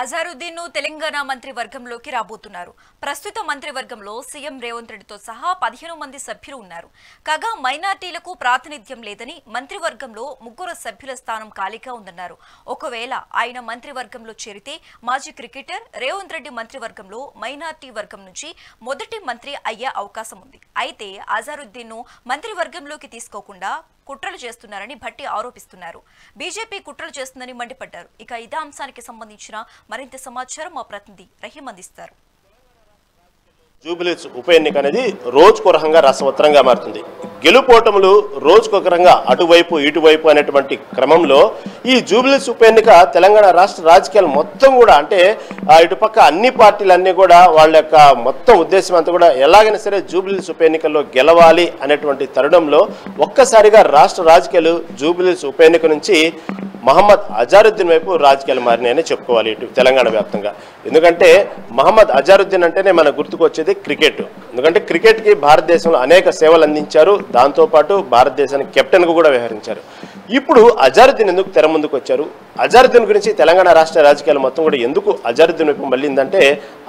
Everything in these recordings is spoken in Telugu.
అజారుద్దీన్ తెలంగాణ మంత్రివర్గంలోకి రాబోతున్నారు. ప్రస్తుత మంత్రివర్గంలో సీఎం రేవంత్ రెడ్డితో సహా 15 మంది సభ్యులు ఉన్నారు. కాగా మైనార్టీలకు ప్రాతినిధ్యం లేదని మంత్రివర్గంలో 3 సభ్యుల స్థానం ఖాళీగా ఉందన్నారు. ఒకవేళ ఆయన మంత్రివర్గంలో చేరితే మాజీ క్రికెటర్ రేవంత్ రెడ్డి మంత్రివర్గంలో మైనార్టీ వర్గం నుంచి మొదటి మంత్రి అయ్యే అవకాశం ఉంది. అయితే అజారుద్దీన్ ను మంత్రివర్గంలోకి తీసుకోకుండా కుట్రలు చేస్తున్నారని భట్టి ఆరోపిస్తున్నారు. బీజేపీ కుట్రలు చేస్తుందని మండిపడ్డారు. ఇక ఇదే అంశానికి సంబంధించిన మరింత సమాచారం మా ప్రతినిధి రహీం అందిస్తారు. జూబిలీస్ ఉప ఎన్నిక అనేది రోజుకొక రకంగా రసవత్తరంగా మారుతుంది. గెలుపోటములు రోజుకొక రకంగా అటువైపు ఇటువైపు అనేటువంటి క్రమంలో ఈ జూబిలీస్ ఉప ఎన్నిక తెలంగాణ రాష్ట్ర రాజకీయాలు మొత్తం కూడా అంటే ఇటుపక్క అన్ని పార్టీలన్నీ కూడా వాళ్ళ యొక్క మొత్తం ఉద్దేశం అంతా కూడా ఎలాగైనా సరే జూబిలీస్ ఉప ఎన్నికల్లో గెలవాలి అనేటువంటి తరుణంలో ఒక్కసారిగా రాష్ట్ర రాజకీయాలు జూబిలీస్ ఉప ఎన్నిక నుంచి మహమ్మద్ అజారుద్దీన్ వైపు రాజకీయాలు మారినాయని చెప్పుకోవాలి ఇటు తెలంగాణ వ్యాప్తంగా. ఎందుకంటే మహమ్మద్ అజారుద్దీన్ అంటేనే మనకు గుర్తుకొచ్చేది క్రికెట్. ఎందుకంటే క్రికెట్కి భారతదేశంలో అనేక సేవలు అందించారు. దాంతోపాటు భారతదేశానికి కెప్టెన్గా కూడా వ్యవహరించారు. ఇప్పుడు అజారుద్దీన్ ఎందుకు తెర ముందుకు వచ్చారు? అజారుద్దీన్ గురించి తెలంగాణ రాష్ట్ర రాజకీయాలు మొత్తం కూడా ఎందుకు అజారుద్దీన్ వైపు మళ్ళిందంటే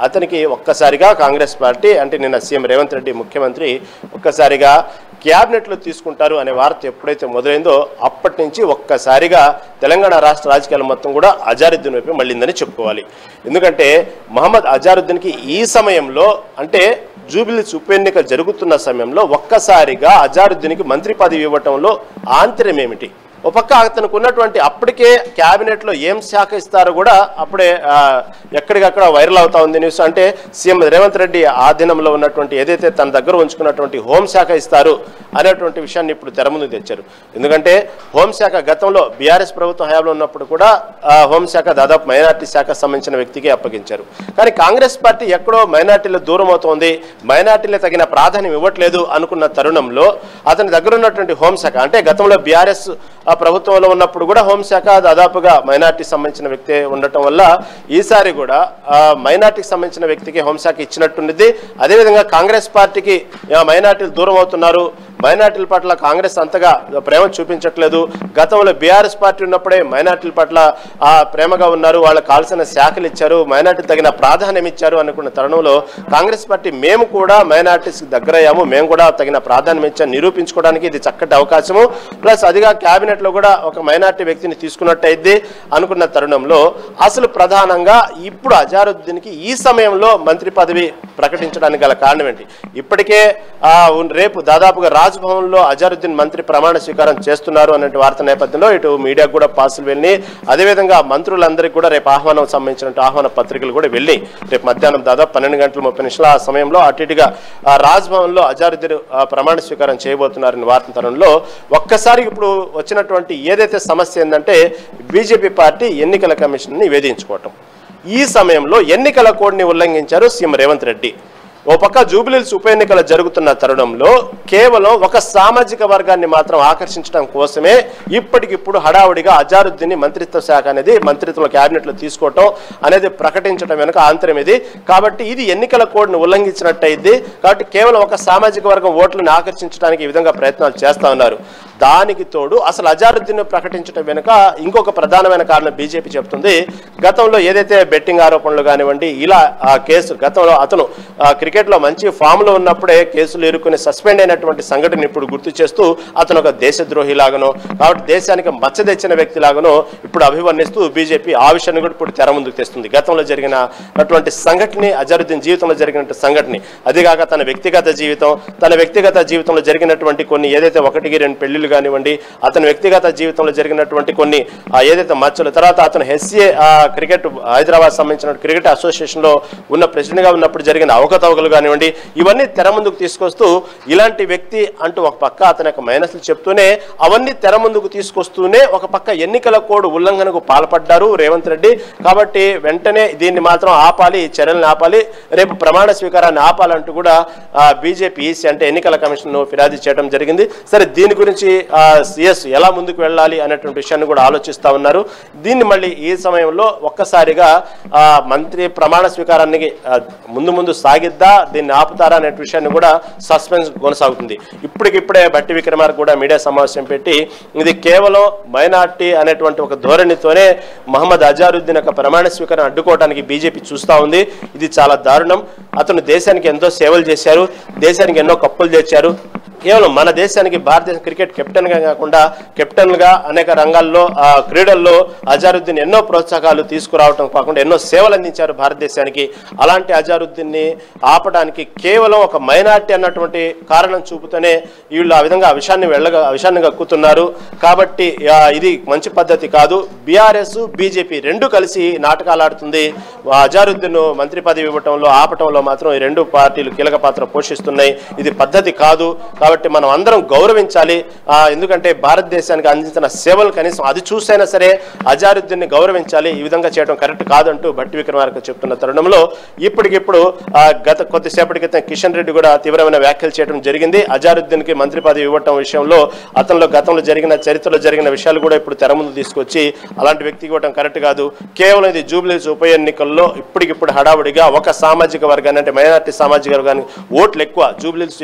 అతనికి ఒక్కసారిగా కాంగ్రెస్ పార్టీ అంటే నిన్న సీఎం రేవంత్ రెడ్డి ముఖ్యమంత్రి ఒక్కసారిగా క్యాబినెట్లో తీసుకుంటారు అనే వార్త ఎప్పుడైతే మొదలైందో అప్పటి నుంచి ఒక్కసారిగా తెలంగాణ రాష్ట్ర రాజకీయాలు మొత్తం కూడా అజారుద్దీన్ వైపు మళ్ళిందని చెప్పుకోవాలి. ఎందుకంటే మహమ్మద్ అజారుద్దీన్కి ఈ సమయంలో అంటే జూబిలీస్ ఉప ఎన్నిక జరుగుతున్న సమయంలో ఒక్కసారిగా అజారుద్దీన్కి మంత్రి పదవి ఇవ్వటంలో ఆంతర్యం ఏమిటి? ఒక పక్క అతనికి ఉన్నటువంటి అప్పటికే క్యాబినెట్లో ఏం శాఖ ఇస్తారో కూడా అప్పుడే ఎక్కడికక్కడ వైరల్ అవుతా ఉంది న్యూస్. అంటే సీఎం రేవంత్ రెడ్డి ఆధీనంలో ఉన్నటువంటి ఏదైతే తన దగ్గర ఉంచుకున్నటువంటి హోంశాఖ ఇస్తారు అనేటువంటి విషయాన్ని ఇప్పుడు తెర ముందుకు తెచ్చారు. ఎందుకంటే హోంశాఖ గతంలో బీఆర్ఎస్ ప్రభుత్వం హయాంలో ఉన్నప్పుడు కూడా హోంశాఖ దాదాపు మైనార్టీ శాఖకు సంబంధించిన వ్యక్తికి అప్పగించారు. కానీ కాంగ్రెస్ పార్టీ ఎక్కడో మైనార్టీలో దూరం అవుతోంది, మైనార్టీలో తగిన ప్రాధాన్యం ఇవ్వట్లేదు అనుకున్న తరుణంలో అతని దగ్గర ఉన్నటువంటి హోంశాఖ అంటే గతంలో బీఆర్ఎస్ ప్రభుత్వంలో ఉన్నప్పుడు కూడా హోంశాఖ దాదాపుగా మైనార్టీకి సంబంధించిన వ్యక్తి ఉండటం వల్ల ఈసారి కూడా మైనార్టీకి సంబంధించిన వ్యక్తికి హోంశాఖ ఇచ్చినట్టుండిద్ది. అదేవిధంగా కాంగ్రెస్ పార్టీకి మైనార్టీలు దూరం అవుతున్నారు, మైనార్టీల పట్ల కాంగ్రెస్ అంతగా ప్రేమ చూపించట్లేదు, గతంలో బీఆర్ఎస్ పార్టీ ఉన్నప్పుడే మైనార్టీల పట్ల ప్రేమగా ఉన్నారు, వాళ్ళకి కావాల్సిన శాఖలు ఇచ్చారు, మైనార్టీలు తగిన ప్రాధాన్యం ఇచ్చారు అనుకున్న తరుణంలో కాంగ్రెస్ పార్టీ మేము కూడా మైనార్టీస్కి దగ్గరయ్యాము, మేము కూడా తగిన ప్రాధాన్యం ఇచ్చాము నిరూపించుకోవడానికి ఇది చక్కటి అవకాశము, ప్లస్ అదిగా క్యాబినెట్లో కూడా ఒక మైనార్టీ వ్యక్తిని తీసుకున్నట్టయిద్ది అనుకున్న తరుణంలో అసలు ప్రధానంగా ఇప్పుడు అజారుద్దీన్కి ఈ సమయంలో మంత్రి పదవి ప్రకటించడానికి గల కారణం ఏంటి? ఇప్పటికే రేపు దాదాపుగా రాజ్భవన్లో అజారుద్దీన్ మంత్రి ప్రమాణ స్వీకారం చేస్తున్నారు అనే వార్త నేపథ్యంలో ఇటు మీడియాకు కూడా పాసులు వెళ్ళి అదేవిధంగా మంత్రులందరికీ కూడా రేపు ఆహ్వానం సంబంధించిన ఆహ్వాన పత్రికలు కూడా వెళ్ళి రేపు మధ్యాహ్నం దాదాపు 12:30 ఆ సమయంలో అటు ఇటుగా రాజ్భవన్లో అజారుద్దీన్ ప్రమాణ స్వీకారం చేయబోతున్నారని వార్త తరుణంలో ఒక్కసారి ఇప్పుడు వచ్చినటువంటి ఏదైతే సమస్య ఏంటంటే బీజేపీ పార్టీ ఎన్నికల కమిషన్ ని వేధించుకోవటం. ఈ సమయంలో ఎన్నికల కోడ్ని ఉల్లంఘించారు సీఎం రేవంత్ రెడ్డి. ఓ పక్క జూబిలీస్ ఉప ఎన్నికలు జరుగుతున్న తరుణంలో కేవలం ఒక సామాజిక వర్గాన్ని మాత్రం ఆకర్షించడం కోసమే ఇప్పటికిప్పుడు హడావుడిగా అజారుద్దీన్ మంత్రిత్వ శాఖ అనేది మంత్రిత్వ క్యాబినెట్లో తీసుకోవటం అనేది ప్రకటించడం వెనుక ఆంతర్యం ఇది. కాబట్టి ఇది ఎన్నికల కోడ్ను ఉల్లంఘించినట్టయిద్ది. కాబట్టి కేవలం ఒక సామాజిక వర్గం ఓట్లను ఆకర్షించడానికి ఈ విధంగా ప్రయత్నాలు చేస్తా ఉన్నారు. దానికి తోడు అసలు అజారుద్దీన్ ప్రకటించడం వెనుక ఇంకొక ప్రధానమైన కారణం బీజేపీ చెప్తుంది. గతంలో ఏదైతే బెట్టింగ్ ఆరోపణలు కానివ్వండి ఇలా కేసు గతంలో అతను క్రికెట్లో మంచి ఫామ్లో ఉన్నప్పుడే కేసులు ఎదుర్కొని సస్పెండ్ అయినటువంటి సంఘటన ఇప్పుడు గుర్తు చేస్తూ అతను ఒక దేశద్రోహి లాగానో కాబట్టి దేశానికి మచ్చ తెచ్చిన వ్యక్తి లాగానో ఇప్పుడు అభివర్ణిస్తూ బీజేపీ ఆ విషయాన్ని కూడా ఇప్పుడు తెర ముందుకు తెస్తుంది. గతంలో జరిగినటువంటి సంఘటన అజారుద్దీన్ జీవితంలో జరిగినటువంటి సంఘటన అదిగాక తన వ్యక్తిగత జీవితంలో జరిగినటువంటి కొన్ని ఏదైతే 1-2 పెళ్లిళ్ళు కానివ్వండి అతని వ్యక్తిగత జీవితంలో జరిగినటువంటి కొన్ని ఏదైతే మచ్చలు తర్వాత అతను హెచ్సిఏ క్రికెట్ హైదరాబాద్ సంబంధించిన క్రికెట్ అసోసియేషన్లో ఉన్న ప్రెసిడెంట్గా ఉన్నప్పుడు జరిగిన అవకతవకలు కానివ్వండి ఇవన్నీ తెర ముందుకు తీసుకొస్తూ ఇలాంటి వ్యక్తి అంటూ ఒక పక్క అతని యొక్క మైనస్లు చెప్తూనే అవన్నీ తెర ముందుకు తీసుకొస్తూనే ఒక పక్క ఎన్నికల కోడ్ ఉల్లంఘనకు పాల్పడ్డారు రేవంత్ రెడ్డి. కాబట్టి వెంటనే దీన్ని మాత్రం ఆపాలి, చర్యలను ఆపాలి, రేపు ప్రమాణ స్వీకారాన్ని ఆపాలంటూ కూడా బీజేపీ అంటే ఎన్నికల కమిషన్ ఫిర్యాదు చేయడం జరిగింది. సరే దీని గురించి సిఎస్ ఎలా ముందుకు వెళ్ళాలి అనేటువంటి విషయాన్ని కూడా ఆలోచిస్తూ ఉన్నారు. దీన్ని మళ్ళీ ఈ సమయంలో ఒక్కసారిగా మంత్రి ప్రమాణ స్వీకారానికి ముందు సాగిద్దా, దీన్ని ఆపుతారా అనే విషయాన్ని కూడా సస్పెన్స్ కొనసాగుతుంది. ఇప్పటికిప్పుడే బట్టి విక్రమార్క కూడా మీడియా సమావేశం పెట్టి ఇది కేవలం మైనార్టీ అనేటువంటి ఒక ధోరణితోనే మహమ్మద్ అజారుద్దీన్ యొక్క ప్రమాణ స్వీకారం అడ్డుకోవడానికి బీజేపీ చూస్తూ ఉంది. ఇది చాలా దారుణం. అతను దేశానికి ఎంతో సేవలు చేశారు, దేశానికి ఎన్నో కప్పులు తెచ్చారు. కేవలం మన దేశానికి భారతదేశ క్రికెట్ కెప్టెన్గా కాకుండా కెప్టెన్గా అనేక రంగాల్లో క్రీడల్లో అజారుద్దీన్ ఎన్నో ప్రోత్సాహాలు తీసుకురావడం కాకుండా ఎన్నో సేవలు అందించారు భారతదేశానికి. అలాంటి అజారుద్దీన్ని ఆపడానికి కేవలం ఒక మైనార్టీ అన్నటువంటి కారణం చూపుతూనే వీళ్ళు ఆ విధంగా విషయాన్ని కక్కుతున్నారు. కాబట్టి ఇది మంచి పద్ధతి కాదు. బీఆర్ఎస్ బీజేపీ రెండు కలిసి నాటకాలు ఆడుతుంది. అజారుద్దీన్ మంత్రి పదవి ఇవ్వటంలో ఆపటంలో మాత్రం ఈ రెండు పార్టీలు కీలక పాత్ర పోషిస్తున్నాయి. ఇది పద్ధతి కాదు. కాబట్టి మనం అందరం గౌరవించాలి. ఎందుకంటే భారతదేశానికి అందించిన సేవలు కనీసం అది చూసైనా సరే అజారుద్దీన్ని గౌరవించాలి. ఈ విధంగా చేయడం కరెక్ట్ కాదంటూ బట్టి విక్రమార్క చెప్తున్న తరుణంలో ఇప్పటికిప్పుడు గత కొద్దిసేపటి క్రితం కిషన్ రెడ్డి కూడా తీవ్రమైన వ్యాఖ్యలు చేయడం జరిగింది. అజారుద్దీన్కి మంత్రి పదవి ఇవ్వటం విషయంలో అతనిలో గతంలో చరిత్రలో జరిగిన విషయాలు కూడా ఇప్పుడు తెర ముందు తీసుకొచ్చి అలాంటి వ్యక్తికి ఇవ్వడం కరెక్ట్ కాదు. కేవలం ఇది జూబ్లీహిల్స్ ఉప ఎన్నికల్లో ఇప్పటికిప్పుడు హడావుడిగా ఒక సామాజిక వర్గాన్ని అంటే మైనార్టీ సామాజిక వర్గానికి ఓట్లు ఎక్కువ. జూబ్లీహిల్స్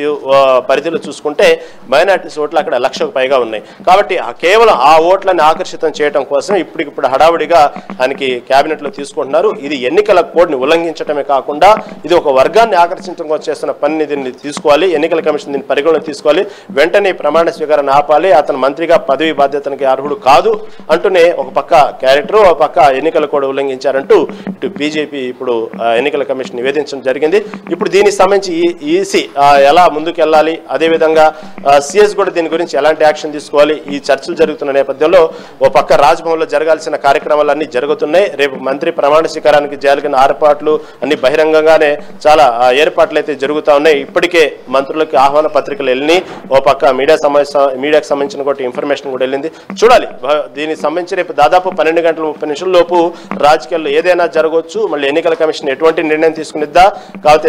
పరిధిలో చూసుకుంటే మైనార్టీస్ ఓట్లు అక్కడ 1,00,000కు పైగా ఉన్నాయి. కాబట్టి కేవలం ఆ ఓట్లను ఆకర్షితం చేయడం కోసం ఇప్పటికిప్పుడు హడావుడిగా ఆయనకి క్యాబినెట్లో తీసుకుంటున్నారు. ఇది ఎన్నికల కోడ్ని ఉల్లంఘించడమే కాకుండా ఇది ఒక వర్గాన్ని ఆకర్షించడం కోసం చేస్తున్న పనిని దీన్ని తీసుకోవాలి. ఎన్నికల కమిషన్ దీన్ని పరిగణలో తీసుకోవాలి. వెంటనే ప్రమాణ స్వీకారాన్ని ఆపాలి. అతను మంత్రిగా పదవి బాధ్యతనికి అర్హుడు కాదు అంటూనే ఒక పక్క క్యారెక్టర్, ఒక పక్క ఎన్నికల కోడ్ ఉల్లంఘించారంటూ ఇటు బీజేపీ ఇప్పుడు ఎన్నికల కమిషన్ నివేదించడం జరిగింది. ఇప్పుడు దీనికి సంబంధించి ఈసీ ఎలా ముందుకు వెళ్ళాలి, అదేవిధంగా సిఎస్ కూడా దీని గురించి ఎలాంటి యాక్షన్ తీసుకోవాలి, ఈ చర్చలు జరుగుతున్న నేపథ్యంలో ఓ పక్క రాజ్భవన్లో జరగాల్సిన కార్యక్రమాలన్నీ జరుగుతున్నాయి. రేపు మంత్రి ప్రమాణ స్వీకారానికి జరిగిన ఏర్పాట్లు అన్ని బహిరంగంగానే చాలా ఏర్పాట్లు అయితే జరుగుతూ ఉన్నాయి. ఇప్పటికే మంత్రులకి ఆహ్వాన పత్రికలు వెళ్ళినాయి. ఓ పక్క మీడియాకి సంబంధించిన కూడా ఇన్ఫర్మేషన్ కూడా వెళ్ళింది. చూడాలి దీనికి సంబంధించి రేపు దాదాపు 12:30 లోపు రాజకీయాల్లో ఏదైనా జరగవచ్చు. మళ్ళీ ఎన్నికల కమిషన్ ఎటువంటి నిర్ణయం తీసుకునిద్దా, కాబట్టి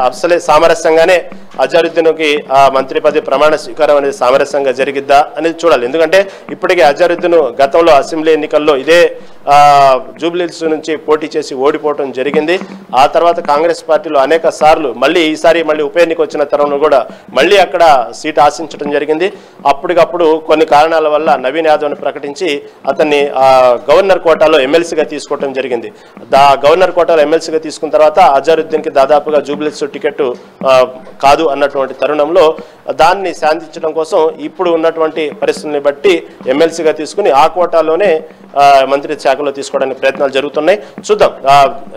అసలే సామరస్యంగానే అజారుద్దీన్కి మంత్రి పదవి ప్రమాణ స్వీకారం అనేది సామరస్యంగా జరిగిద్దా అనేది చూడాలి. ఎందుకంటే ఇప్పటికే అజారుద్దీన్ గతంలో అసెంబ్లీ ఎన్నికల్లో ఇదే జూబ్లీహిల్స్ నుంచి పోటీ చేసి ఓడిపోవడం జరిగింది. ఆ తర్వాత కాంగ్రెస్ పార్టీలో అనేక సార్లు ఈసారి ఉప ఎన్నిక వచ్చిన తరుణంలో కూడా మళ్ళీ అక్కడ సీటు ఆశించడం జరిగింది. అప్పటికప్పుడు కొన్ని కారణాల వల్ల నవీన్ యాదవ్ని ప్రకటించి అతన్ని గవర్నర్ కోటాలో ఎమ్మెల్సీగా తీసుకోవడం జరిగింది. గవర్నర్ కోటాలో ఎమ్మెల్సీగా తీసుకున్న తర్వాత అజారుద్దీన్కి దాదాపుగా జూబ్లీహిల్స్ టికెట్ కాదు అన్నటువంటి తరుణంలో దాన్ని శాంతించడం కోసం ఇప్పుడు ఉన్నటువంటి పరిస్థితుల్ని బట్టి ఎమ్మెల్సీగా తీసుకుని ఆ కోటాలోనే మంత్రి శాఖలో తీసుకోవడానికి ప్రయత్నాలు జరుగుతున్నాయి. చూద్దాం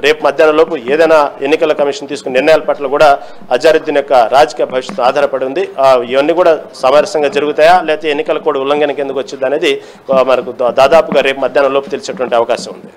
రేపు మధ్యాహ్నం లోపు ఏదైనా ఎన్నికల కమిషన్ తీసుకున్న నిర్ణయాల పట్ల కూడా అజారుద్దీన్ యొక్క రాజకీయ భవిష్యత్తు ఆధారపడి ఉంది. ఇవన్నీ కూడా సమరసంగా జరుగుతాయా లేకపోతే ఎన్నికల కోడ్ ఉల్లంఘనకి ఎందుకు వచ్చింది అనేది మనకు దాదాపుగా రేపు మధ్యాహ్నం లోపు తెలిసేటువంటి అవకాశం ఉంది.